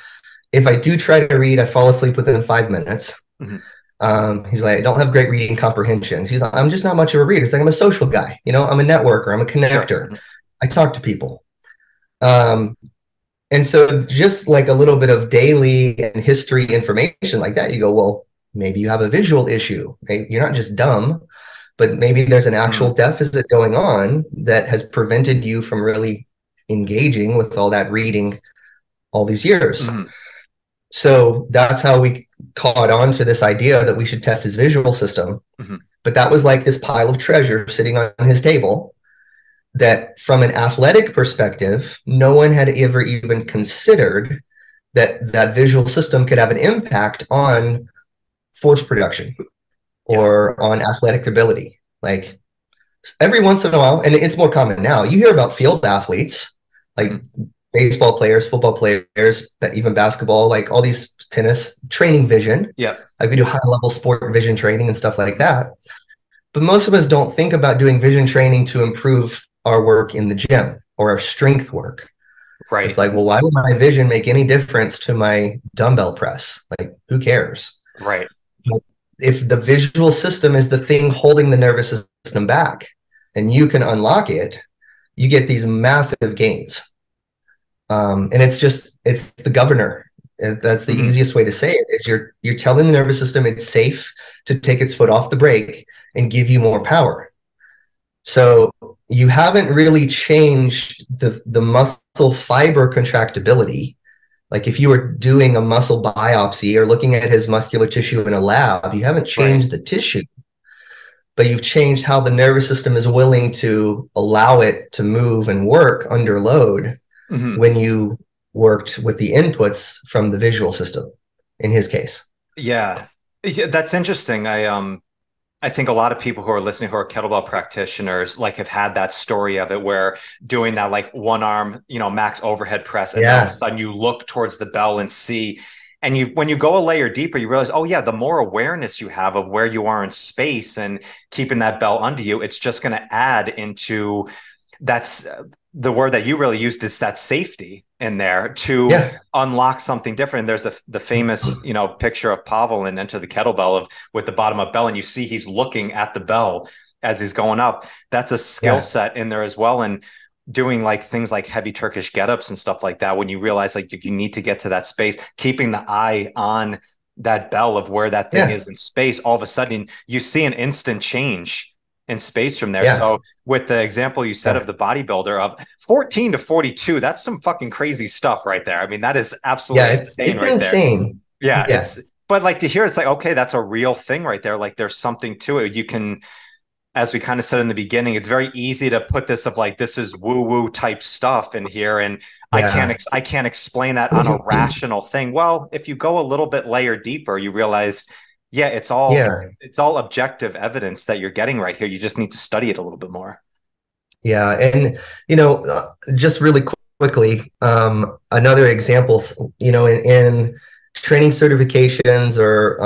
Speaker 2: If I do try to read, I fall asleep within 5 minutes. Mm-hmm. He's like, I don't have great reading comprehension. He's like, I'm just not much of a reader. He's like, I'm a social guy. I'm a networker. I'm a connector. Sure. I talk to people. And so just like a little bit of daily and history information like that, you go, well, maybe you have a visual issue. You're not just dumb, but maybe there's an actual deficit going on that has prevented you from really engaging with all that reading all these years. Mm-hmm. So that's how we caught on to this idea that we should test his visual system. Mm-hmm. But that was like this pile of treasure sitting on his table that from an athletic perspective, no one had ever even considered that visual system could have an impact on force production or on athletic ability. Like every once in a while, and it's more common now, you hear about field athletes, like baseball players, football players, even basketball, like all these tennis training vision. Yeah. Like we do high level sport vision training and stuff like that. But most of us don't think about doing vision training to improve our work in the gym or our strength work. Right. It's like, well, why would my vision make any difference to my dumbbell press? Like, who cares? Right. If the visual system is the thing holding the nervous system back and you can unlock it, you get these massive gains. And it's the governor. That's the easiest way to say it is you're telling the nervous system it's safe to take its foot off the brake and give you more power. So you haven't really changed the muscle fiber contractibility. Like if you were doing a muscle biopsy or looking at his muscular tissue in a lab, you haven't changed the tissue, but you've changed how the nervous system is willing to allow it to move and work under load when you worked with the inputs from the visual system, in his case.
Speaker 1: Yeah, that's interesting. I think a lot of people who are listening who are kettlebell practitioners like have had that story of it where doing that like one arm, max overhead press. And then all of a sudden you look towards the bell and see, and when you go a layer deeper, you realize, oh yeah, the more awareness you have of where you are in space and keeping that bell under you, it's just going to add into that's the word that you really used is that safety in there to unlock something different. There's the famous, picture of Pavel in Enter the Kettlebell with the bottom up bell, and you see he's looking at the bell as he's going up. That's a skill set in there as well. And doing like things like heavy Turkish get-ups and stuff like that, when you realize like you need to get to that space, keeping the eye on that bell of where that thing is in space, all of a sudden you see an instant change in space from there. So with the example you said of the bodybuilder of 14 to 42, that's some fucking crazy stuff right there. I mean, that is absolutely insane right there. Yeah. but like to hear it's like, okay, that's a real thing right there. Like there's something to it. You can, as we kind of said in the beginning, it's very easy to put this of like, this is woo woo type stuff in here. And
Speaker 2: Yeah.
Speaker 1: I can't explain that on a rational thing. Well, if you go a little bit layer deeper, you realize, yeah,
Speaker 2: Yeah.
Speaker 1: it's all objective evidence that you're getting right here. You just need to study it a little bit more.
Speaker 2: Yeah. And, just really quickly, another example, in training certifications or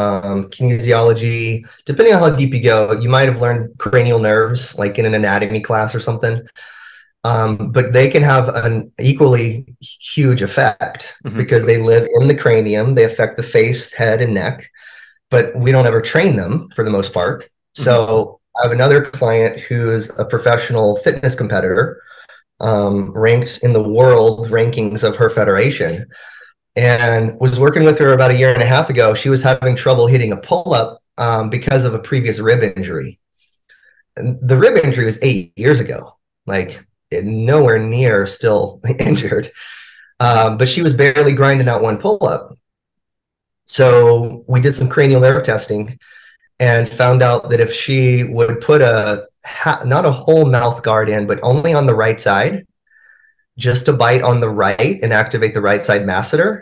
Speaker 2: kinesiology, depending on how deep you go, you might have learned cranial nerves, like in an anatomy class or something. But they can have an equally huge effect because they live in the cranium. They affect the face, head, and neck, but we don't ever train them for the most part. So I have another client who's a professional fitness competitor, ranked in the world rankings of her federation, and was working with her about a year and a half ago. She was having trouble hitting a pull-up because of a previous rib injury. And the rib injury was 8 years ago, like nowhere near still injured, but she was barely grinding out one pull-up. So we did some cranial nerve testing and found out that if she would put not a whole mouth guard in, but only on the right side, just to bite on the right and activate the right side masseter,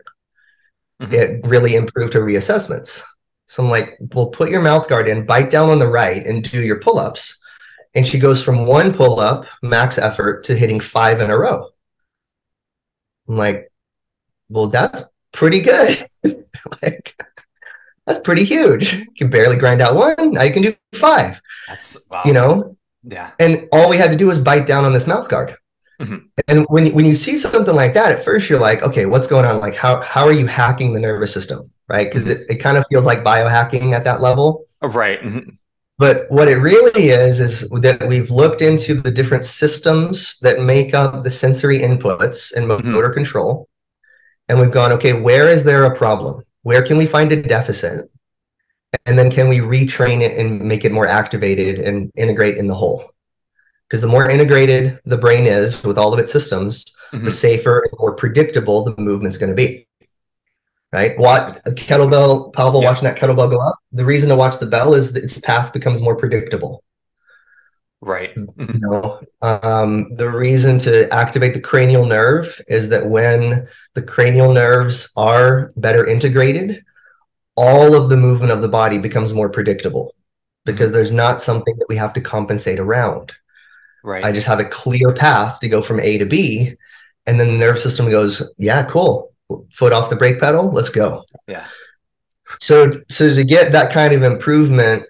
Speaker 2: it really improved her reassessments. So I'm like, well, put your mouth guard in, bite down on the right, and do your pull-ups. And she goes from one pull-up, max effort, to hitting 5 in a row. I'm like, well, that's pretty good. Like, that's pretty huge. You can barely grind out one. Now you can do 5.
Speaker 1: That's wow. Yeah.
Speaker 2: And all we had to do was bite down on this mouth guard. And when you see something like that, at first you're like, okay, what's going on? Like, how are you hacking the nervous system, right? Because it kind of feels like biohacking at that level.
Speaker 1: Right.
Speaker 2: But what it really is that we've looked into the different systems that make up the sensory inputs and motor control. And we've gone, okay, where is there a problem? Where can we find a deficit? And then can we retrain it and make it more activated and integrate in the whole? Because the more integrated the brain is with all of its systems, the safer and more predictable the movement's going to be. Right? Watch a kettlebell, Pavel, watching that kettlebell go up. The reason to watch the bell is that its path becomes more predictable.
Speaker 1: Right.
Speaker 2: The reason to activate the cranial nerve is that when the cranial nerves are better integrated, all of the movement of the body becomes more predictable because there's not something that we have to compensate around.
Speaker 1: Right.
Speaker 2: I just have a clear path to go from A to B, and then the nervous system goes, yeah, cool. Foot off the brake pedal, let's go.
Speaker 1: Yeah.
Speaker 2: So to get that kind of improvement,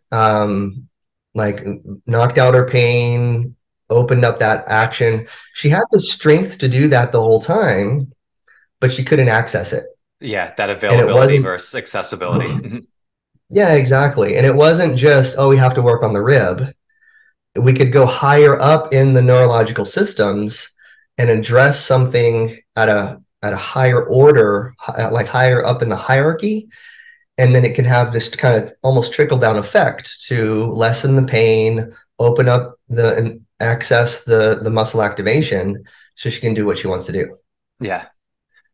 Speaker 2: like knocked out her pain, opened up that action. She had the strength to do that the whole time, but she couldn't access it.
Speaker 1: Yeah, that availability versus accessibility.
Speaker 2: Yeah, exactly. And it wasn't just, oh, we have to work on the rib. We could go higher up in the neurological systems and address something at a higher order, like higher up in the hierarchy. And then it can have this kind of almost trickle down effect to lessen the pain, open up and access the muscle activation so she can do what she wants to do.
Speaker 1: Yeah.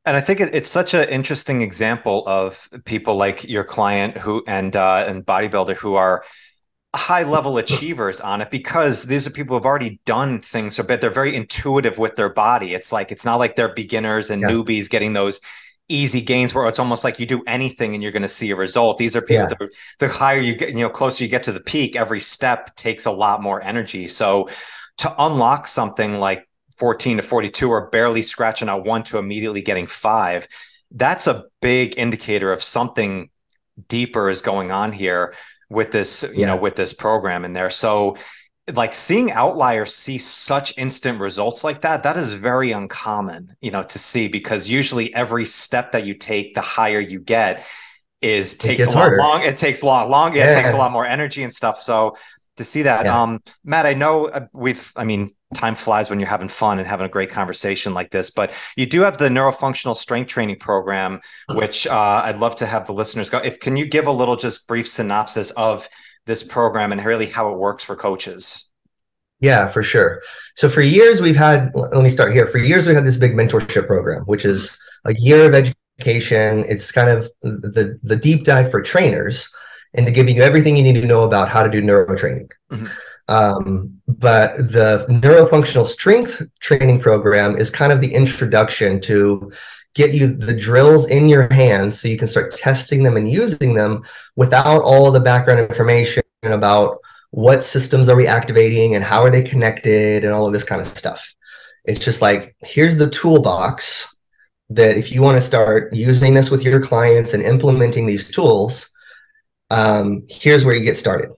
Speaker 1: And I think it's such an interesting example of people like your client and bodybuilder who are high level achievers on it, because these are people who've already done things a bit. They're very intuitive with their body. It's not like they're beginners and newbies getting those easy gains where it's almost like you do anything and you're going to see a result. These are people that the higher you get, closer you get to the peak, every step takes a lot more energy. So to unlock something like 14 to 42 or barely scratching out 1 to immediately getting 5, that's a big indicator of something deeper is going on here with this, with this program in there. So like seeing outliers see such instant results like that is very uncommon, to see, because usually every step that you take, the higher you get takes a lot long. It takes a lot longer. Yeah, it takes a lot more energy and stuff. So to see that, Matt, I know time flies when you're having fun and having a great conversation like this, but you do have the Neurofunctional Strength Training Program, which I'd love to have the listeners go. Can you give a little just brief synopsis of this program and really how it works for coaches?
Speaker 2: Yeah, for sure. So let me start here. For years, we had this big mentorship program, which is a year of education. It's kind of the deep dive for trainers and to give you everything you need to know about how to do neuro training. But the neurofunctional strength training program is kind of the introduction to get you the drills in your hands so you can start testing them and using them without all of the background information about what systems are we activating and how are they connected and all of this kind of stuff. It's just like, here's the toolbox that if you want to start using this with your clients and implementing these tools, here's where you get started.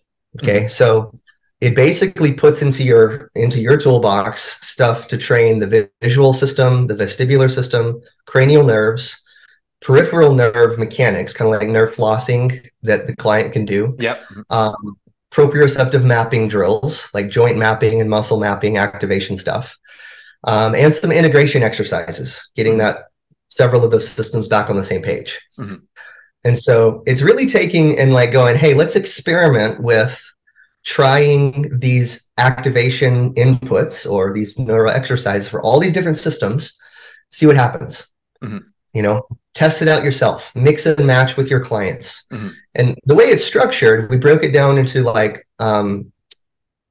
Speaker 2: Okay. So it basically puts into your toolbox stuff to train the visual system, the vestibular system, cranial nerves, peripheral nerve mechanics, kind of like nerve flossing that the client can do.
Speaker 1: Yep.
Speaker 2: Proprioceptive mapping drills, like joint mapping and muscle mapping activation stuff, and some integration exercises, getting that several of those systems back on the same page. And so it's really taking and like going, hey, let's experiment with trying these activation inputs or these neuro exercises for all these different systems, see what happens. You know, test it out yourself, mix and match with your clients. And the way it's structured, we broke it down into like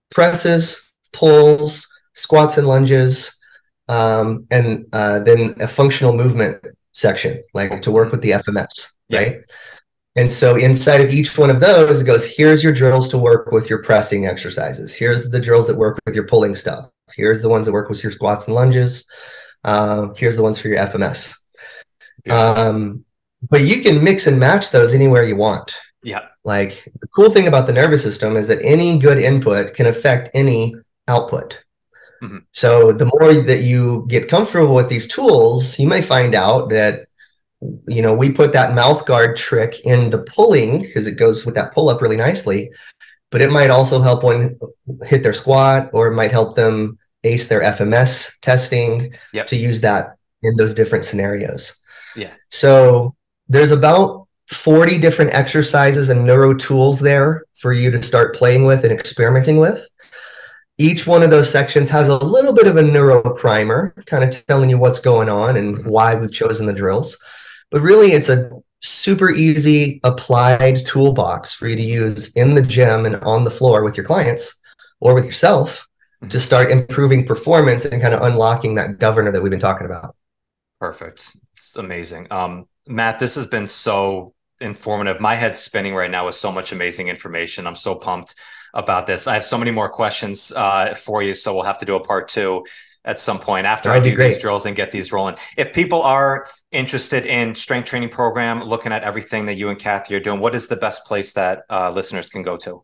Speaker 2: presses, pulls, squats and lunges, and then a functional movement section, like to work with the FMS, right? And so inside of each one of those, it goes, here's your drills to work with your pressing exercises. Here's the drills that work with your pulling stuff. Here's the ones that work with your squats and lunges. Here's the ones for your FMS. But you can mix and match those anywhere you want.
Speaker 1: Yeah.
Speaker 2: Like the cool thing about the nervous system is that any good input can affect any output. So the more that you get comfortable with these tools, you may find out that, you know, we put that mouth guard trick in the pulling because it goes with that pull up really nicely, but it might also help one hit their squat, or it might help them ace their FMS testing to use that in those different scenarios. So there's about 40 different exercises and neuro tools there for you to start playing with and experimenting with. Each one of those sections has a little bit of a neuro primer, kind of telling you what's going on and why we've chosen the drills. But really, it's a super easy applied toolbox for you to use in the gym and on the floor with your clients or with yourself to start improving performance and kind of unlocking that governor that we've been talking about.
Speaker 1: Perfect. It's amazing. Matt, this has been so informative. My head's spinning right now with so much amazing information. I'm so pumped about this. I have so many more questions for you, so we'll have to do a part 2 at some point after I do these drills and get these rolling. If people are interested in strength training program, looking at everything that you and Kathy are doing, what is the best place that listeners can go to?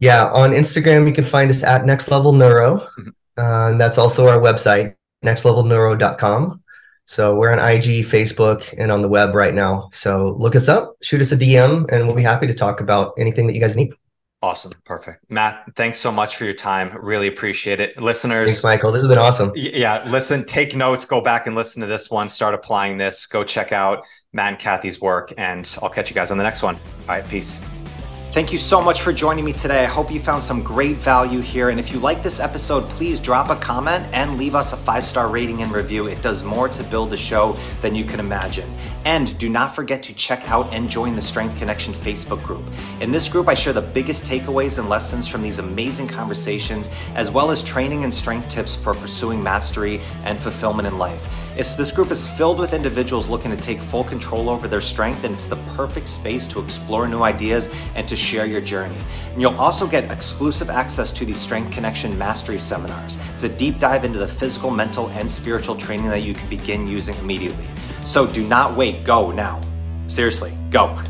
Speaker 2: Yeah, on Instagram, you can find us at Next Level Neuro. And that's also our website, nextlevelneuro.com. So we're on IG, Facebook, and on the web right now. So look us up, shoot us a DM, and we'll be happy to talk about anything that you guys need.
Speaker 1: Awesome. Perfect. Matt, thanks so much for your time. Really appreciate it. Listeners.
Speaker 2: Thanks, Michael. This has been awesome.
Speaker 1: Yeah. Listen, take notes, go back and listen to this one, start applying this, go check out Matt and Kathy's work, and I'll catch you guys on the next one. All right. Peace. Thank you so much for joining me today. I hope you found some great value here. And if you like this episode, please drop a comment and leave us a 5-star rating and review. It does more to build the show than you can imagine. And do not forget to check out and join the Strength Connection Facebook group. In this group, I share the biggest takeaways and lessons from these amazing conversations, as well as training and strength tips for pursuing mastery and fulfillment in life. This group is filled with individuals looking to take full control over their strength, and it's the perfect space to explore new ideas and to share your journey. And you'll also get exclusive access to these Strength Connection Mastery Seminars. It's a deep dive into the physical, mental, and spiritual training that you can begin using immediately. So do not wait, go now. Seriously, go. All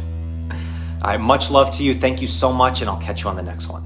Speaker 1: right, much love to you. Thank you so much, and I'll catch you on the next one.